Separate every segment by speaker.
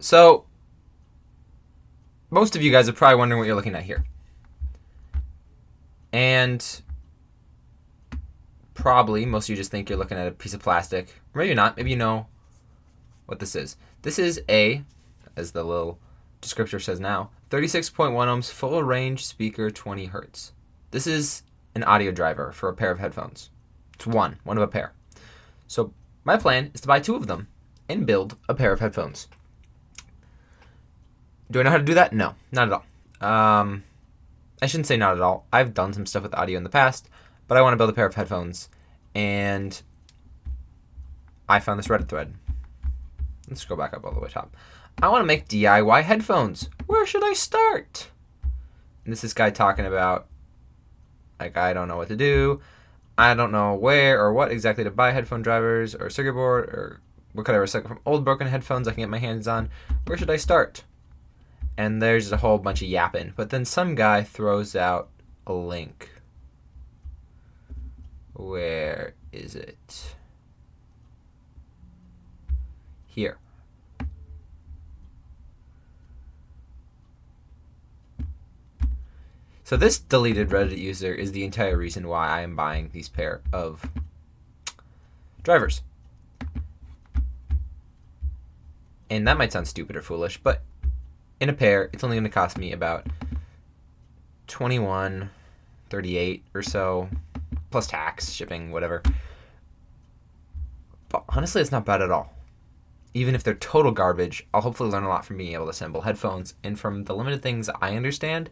Speaker 1: So, most of you guys are probably wondering what you're looking at here. And probably most of you just think you're looking at a piece of plastic. Or maybe not. Maybe you know what this is. This is as the little descriptor says now, 36.1 ohms full range speaker, 20 hertz. This is an audio driver for a pair of headphones. It's one of a pair. So my plan is to buy two of them and build a pair of headphones. Do I know how to do that? No, not at all. I shouldn't say not at all. I've done some stuff with audio in the past, but I want to build a pair of headphones, and I found this Reddit thread. Let's go back up all the way top. I want to make DIY headphones. Where should I start? And this is this guy talking about, like, I don't know what to do. I don't know where or what exactly to buy headphone drivers or circuit board, or what could I recycle from old broken headphones I can get my hands on. Where should I start? And there's a whole bunch of yapping. But then some guy throws out a link. Where is it? Here. So this deleted Reddit user is the entire reason why I am buying these pair of drivers. And that might sound stupid or foolish, but in a pair, it's only going to cost me about $21.38 or so, plus tax, shipping, whatever. But honestly, it's not bad at all. Even if they're total garbage, I'll hopefully learn a lot from being able to assemble headphones. And from the limited things I understand,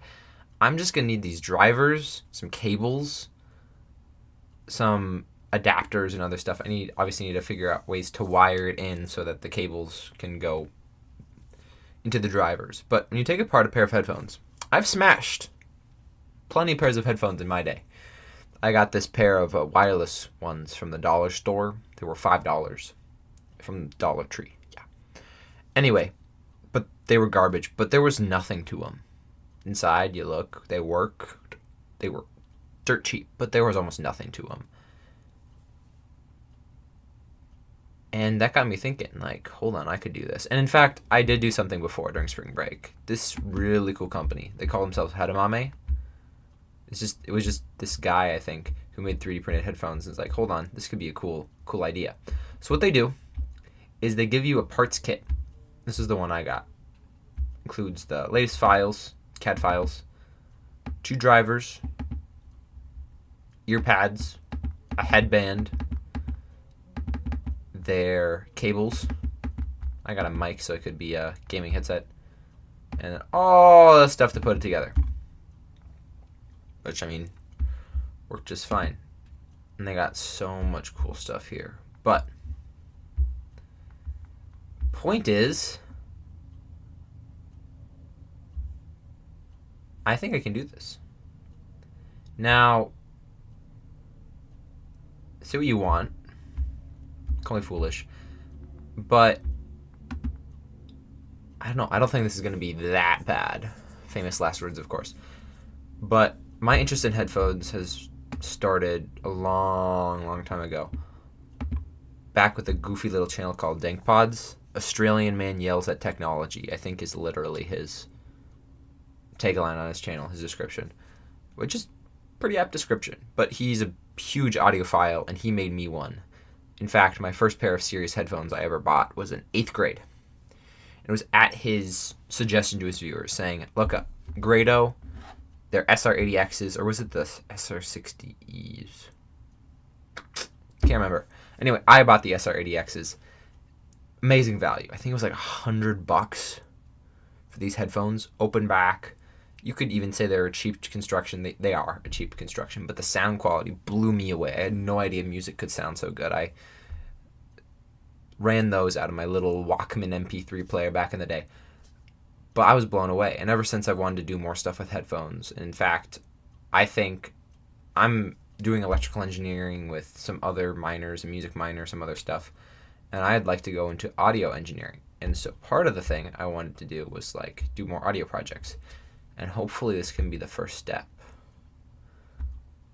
Speaker 1: I'm just going to need these drivers, some cables, some adapters and other stuff. I obviously need to figure out ways to wire it in so that the cables can go into the drivers. But when you take apart a pair of headphones, I've smashed plenty of pairs of headphones in my day. I got this pair of wireless ones from the dollar store. They were $5 from Dollar Tree. Yeah. Anyway, but they were garbage. But there was nothing to them. Inside, you look, they worked. They were dirt cheap, but there was almost nothing to them. And that got me thinking, like, hold on, I could do this. And in fact, I did do something before during spring break. This really cool company, they call themselves Hedamame. It was just this guy, I think, who made 3D printed headphones and was like, hold on, this could be a cool idea. So what they do is they give you a parts kit. This is the one I got. Includes the latest files, CAD files, 2 drivers, ear pads, a headband, their cables. I got a mic, so it could be a gaming headset, and all the stuff to put it together, which, I mean, worked just fine. And they got so much cool stuff here. But point is, I think I can do this. Now, say what you want. Call me foolish, but I don't know. I don't think this is going to be that bad. Famous last words, of course. But my interest in headphones has started a long time ago. Back with a goofy little channel called DankPods. Australian man yells at technology, I think, is literally his tagline on his channel, his description, which is pretty apt description. But he's a huge audiophile, and he made me one. In fact, my first pair of Sirius headphones I ever bought was in 8th grade. It was at his suggestion to his viewers, saying, look up Grado, their SR80Xs, or was it the SR60Es? Can't remember. Anyway, I bought the SR80Xs. Amazing value. I think it was like $100 for these headphones. Open back. You could even say they're a cheap construction. They are a cheap construction, but the sound quality blew me away. I had no idea music could sound so good. I ran those out of my little Walkman MP3 player back in the day. But I was blown away. And ever since, I've wanted to do more stuff with headphones. In fact, I think I'm doing electrical engineering with some other minors, a music minor, some other stuff. And I'd like to go into audio engineering. And so part of the thing I wanted to do was, like, do more audio projects. And hopefully this can be the first step.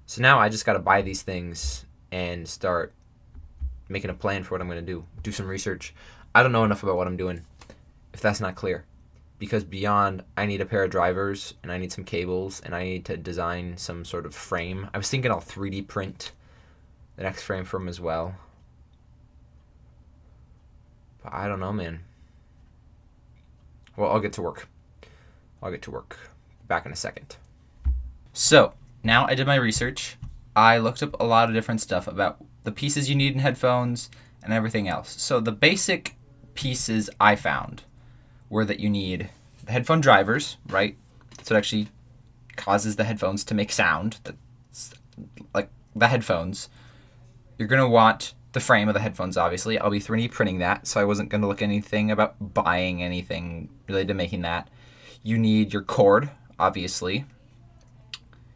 Speaker 1: So now I just got to buy these things and start making a plan for what I'm going to do. Do some research. I don't know enough about what I'm doing. if that's not clear. Because beyond, I need a pair of drivers, and I need some cables, and I need to design some sort of frame. I was thinking I'll 3D print the next frame for them as well. But I don't know, man. Well, I'll get to work. Back in a second.
Speaker 2: So, now I did my research. I looked up a lot of different stuff about the pieces you need in headphones and everything else. So the basic pieces I found were that you need the headphone drivers, right? That's what actually causes the headphones to make sound. That's like the headphones. You're going to want the frame of the headphones, obviously. I'll be 3D printing that, so I wasn't going to look anything about buying anything related to making that. You need your cord, obviously.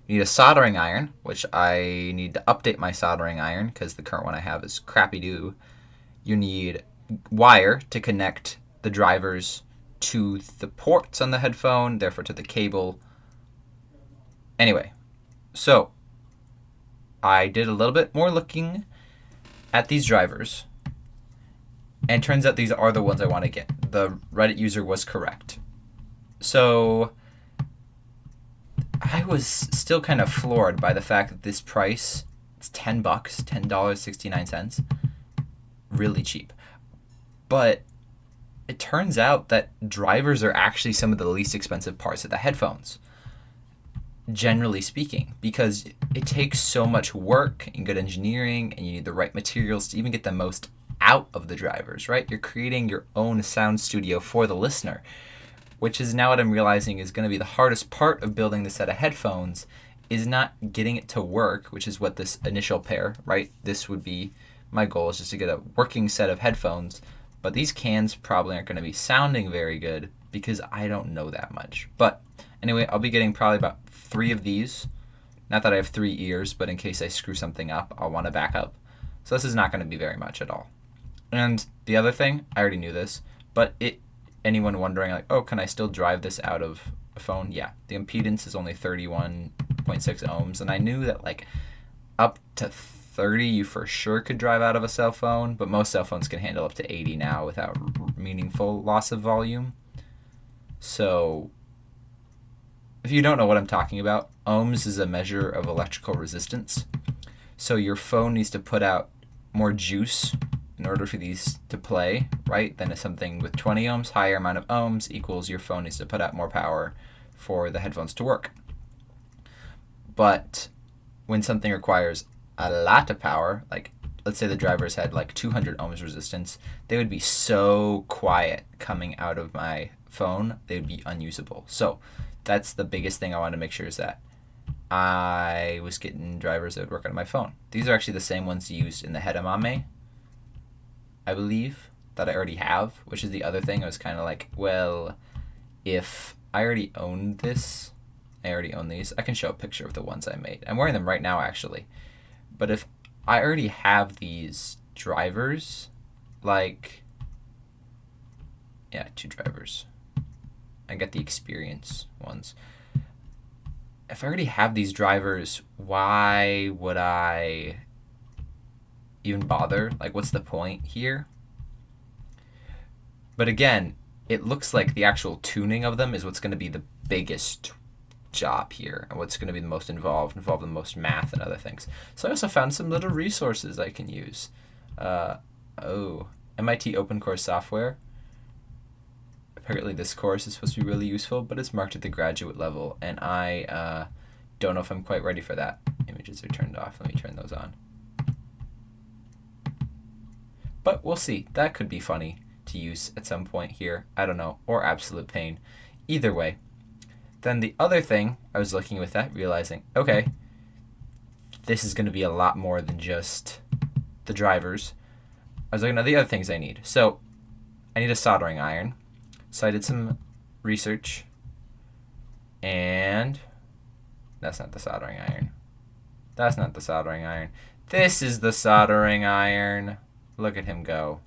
Speaker 2: You need a soldering iron, which I need to update my soldering iron because the current one I have is crappy-doo. You need wire to connect the drivers to the ports on the headphone, therefore to the cable. Anyway, so I did a little bit more looking at these drivers, and it turns out these are the ones I want to get. The Reddit user was correct. So I was still kind of floored by the fact that this price, it's $10, $10.69, really cheap. But it turns out that drivers are actually some of the least expensive parts of the headphones, generally speaking, because it takes so much work and good engineering, and you need the right materials to even get the most out of the drivers, right? You're creating your own sound studio for the listener, which is now what I'm realizing is going to be the hardest part of building the set of headphones, is not getting it to work, which is what this initial pair, right? This would be my goal, is just to get a working set of headphones. But these cans probably aren't going to be sounding very good because I don't know that much. But anyway, I'll be getting probably about 3 of these. Not that I have 3 ears, but in case I screw something up, I'll want a backup. So this is not going to be very much at all. And the other thing, I already knew this, but anyone wondering, like, oh, can I still drive this out of a phone? Yeah, the impedance is only 31.6 ohms, and I knew that, like, up to 30 you for sure could drive out of a cell phone, but most cell phones can handle up to 80 now without meaningful loss of volume. So if you don't know what I'm talking about, ohms is a measure of electrical resistance. So your phone needs to put out more juice in order for these to play, right? Than something with 20 ohms, higher amount of ohms equals your phone needs to put out more power for the headphones to work. But when something requires a lot of power, like let's say the drivers had like 200 ohms resistance, they would be so quiet coming out of my phone, they would be unusable. So that's the biggest thing I wanted to make sure, is that I was getting drivers that would work on my phone. These are actually the same ones used in the Hedamame, I believe, that I already have, which is the other thing. I was kind of like, well, if I already owned this, I already own these, I can show a picture of the ones I made. I'm wearing them right now, actually. But if I already have these drivers, like, yeah, 2 drivers. I got the experience ones. If I already have these drivers, why would I even bother? Like, what's the point here? But again, it looks like the actual tuning of them is what's going to be the biggest job here, and what's going to be the most involved the most math and other things. So I also found some little resources I can use. MIT Open Course Software. Apparently this course is supposed to be really useful, but it's marked at the graduate level, and I don't know if I'm quite ready for that. Images are turned off. Let me turn those on. But we'll see. That could be funny to use at some point here. I don't know. Or absolute pain. Either way. Then the other thing, I was looking with that, realizing, okay, this is going to be a lot more than just the drivers. I was looking at the other things I need. So I need a soldering iron. So I did some research, and that's not the soldering iron. That's not the soldering iron. This is the soldering iron. Look at him go.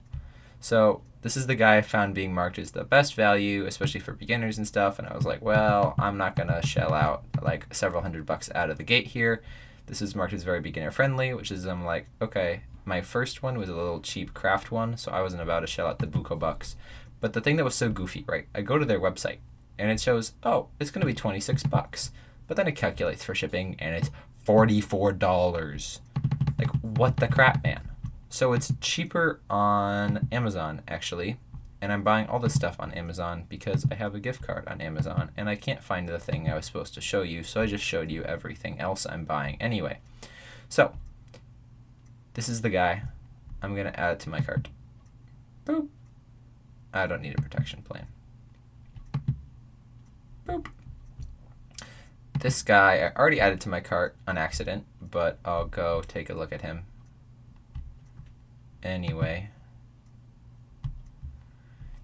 Speaker 2: So this is the guy I found being marked as the best value, especially for beginners and stuff. And I was like, well, I'm not going to shell out like several $100 out of the gate here. This is marked as very beginner friendly, which is, I'm like, okay, my first one was a little cheap craft one, so I wasn't about to shell out the buco bucks. But the thing that was so goofy, right? I go to their website and it shows, oh, it's going to be $26. But then it calculates for shipping and it's $44. Like, what the crap, man? So it's cheaper on Amazon, actually. And I'm buying all this stuff on Amazon because I have a gift card on Amazon and I can't find the thing I was supposed to show you, so I just showed you everything else I'm buying anyway. So, this is the guy. I'm going to add it to my cart. Boop. I don't need a protection plan. Boop. This guy, I already added to my cart on accident, but I'll go take a look at him. Anyway.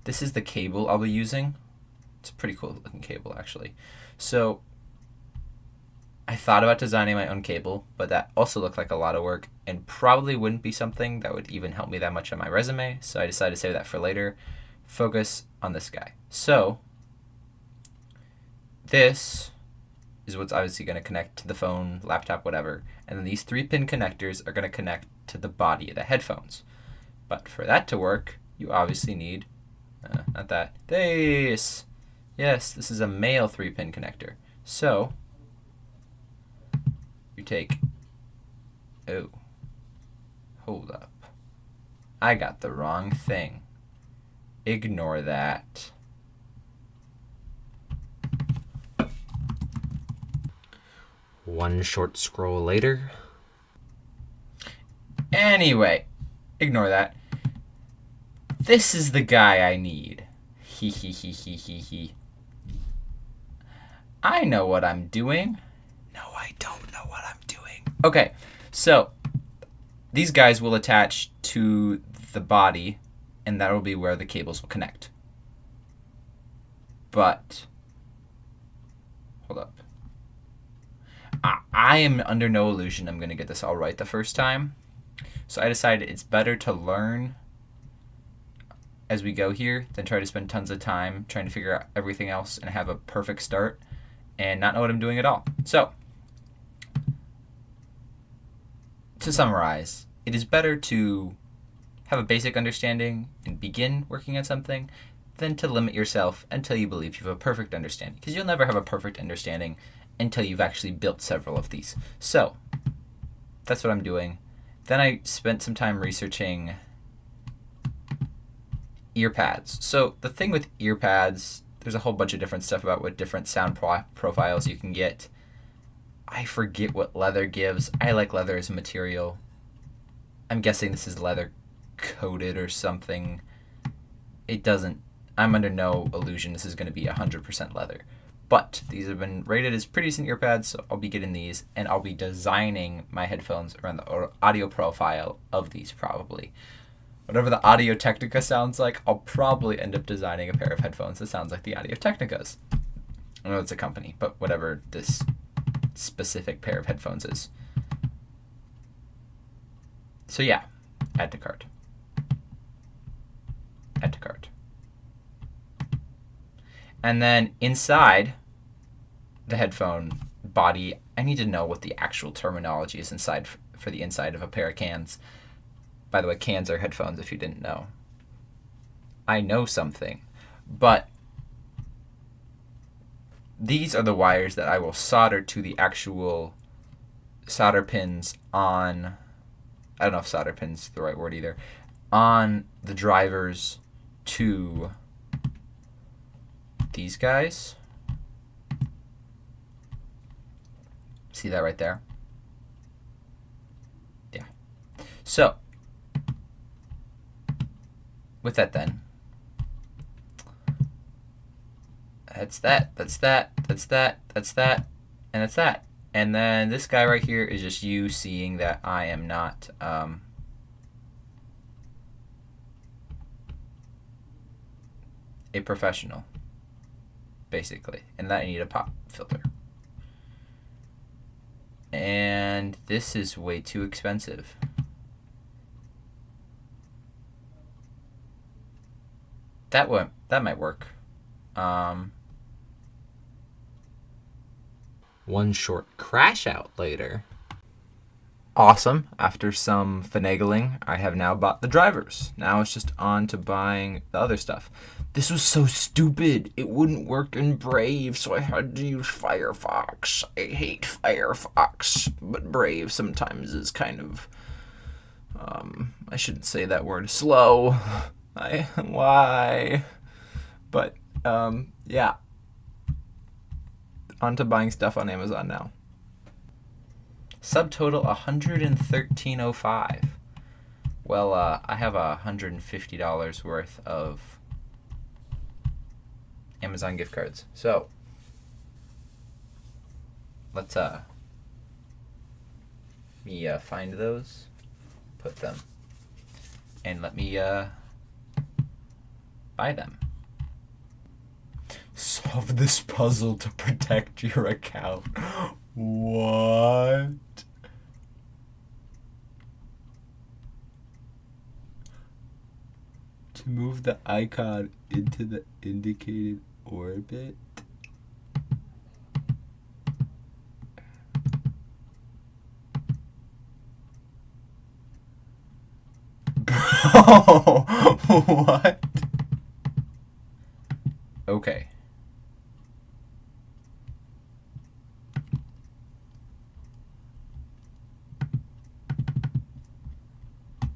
Speaker 2: This is the cable I'll be using. It's a pretty cool looking cable, actually. So, I thought about designing my own cable, but that also looked like a lot of work and probably wouldn't be something that would even help me that much on my resume, so I decided to save that for later. Focus on this guy. So, this is what's obviously going to connect to the phone, laptop, whatever, and then these 3-pin connectors are going to connect to the body of the headphones. But for that to work, you obviously need, not that, this. Yes, this is a male 3-pin connector. So, you take, oh, hold up. I got the wrong thing. Ignore that.
Speaker 1: One short scroll later.
Speaker 2: Anyway, ignore that. This is the guy I need. He. I know what I'm doing. No, I don't know what I'm doing. Okay, so these guys will attach to the body, and that will be where the cables will connect. But, hold up. I am under no illusion I'm going to get this all right the first time. So I decided it's better to learn as we go here than try to spend tons of time trying to figure out everything else and have a perfect start and not know what I'm doing at all. So, to summarize, it is better to have a basic understanding and begin working on something than to limit yourself until you believe you have a perfect understanding. Because you'll never have a perfect understanding until you've actually built several of these. So, that's what I'm doing. Then I spent some time researching ear pads. So the thing with ear pads, there's a whole bunch of different stuff about what different sound profiles you can get. I forget what leather gives. I like leather as a material. I'm guessing this is leather coated or something. It doesn't, I'm under no illusion this is going to be 100% leather. But these have been rated as pretty decent ear pads, so I'll be getting these, and I'll be designing my headphones around the audio profile of these probably. Whatever the Audio Technica sounds like, I'll probably end up designing a pair of headphones that sounds like the Audio Technicas. I know it's a company, but whatever this specific pair of headphones is. So yeah, add to cart. Add to cart. And then inside the headphone body, I need to know what the actual terminology is inside for the inside of a pair of cans. By the way, cans are headphones if you didn't know. I know something, but these are the wires that I will solder to the actual solder pins on, I don't know if solder pin's the right word either, on the drivers to these guys. See that right there? Yeah. So, with that then, that's that, that's that, that's that, that's that, and that's that. And then this guy right here is just you seeing that I am not a professional, basically, and that I need a pop filter. And this is way too expensive. That might work.
Speaker 1: One short crash out later.
Speaker 2: Awesome. After some finagling, I have now bought the drivers. Now it's just on to buying the other stuff. This was so stupid. It wouldn't work in Brave, so I had to use Firefox. I hate Firefox, but Brave sometimes is kind of, I shouldn't say that word, slow. Why? But, yeah. On to buying stuff on Amazon now. Subtotal $113.05. Well, I have $150 worth of Amazon gift cards. So let's me find those, put them, and let me buy them. Solve this puzzle to protect your account. What? To move the icon into the indicated orbit? Bro, what? Okay.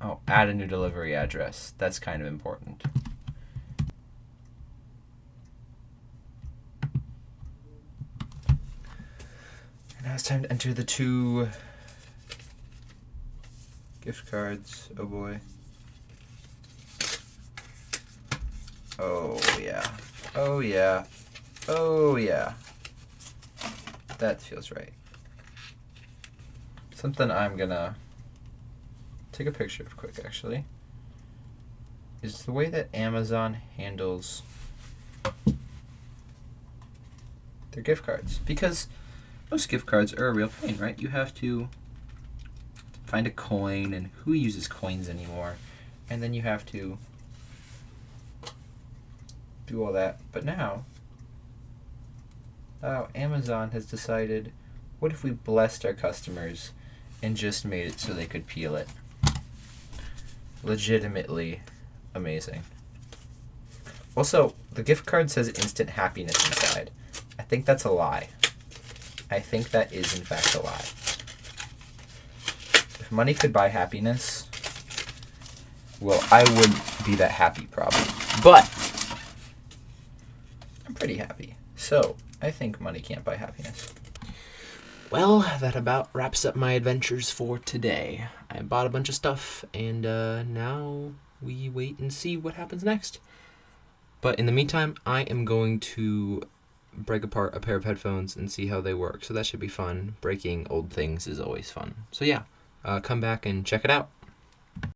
Speaker 2: Oh, add a new delivery address. That's kind of important. And now it's time to enter the 2 gift cards. Oh boy. Oh yeah. Oh yeah. Oh yeah. That feels right. Something I'm gonna take a picture of quick, actually, is the way that Amazon handles their gift cards. Because most gift cards are a real pain, right? You have to find a coin, and who uses coins anymore? And then you have to do all that. But now, Amazon has decided, what if we blessed our customers and just made it so they could peel it? Legitimately amazing. Also, the gift card says instant happiness inside. I think that's a lie. I think that is in fact a lie. If money could buy happiness, well, I wouldn't be that happy probably. But I'm pretty happy. So, I think money can't buy happiness. Well, that about wraps up my adventures for today. I bought a bunch of stuff, and now we wait and see what happens next. But in the meantime, I am going to break apart a pair of headphones and see how they work. So that should be fun. Breaking old things is always fun. So yeah, come back and check it out.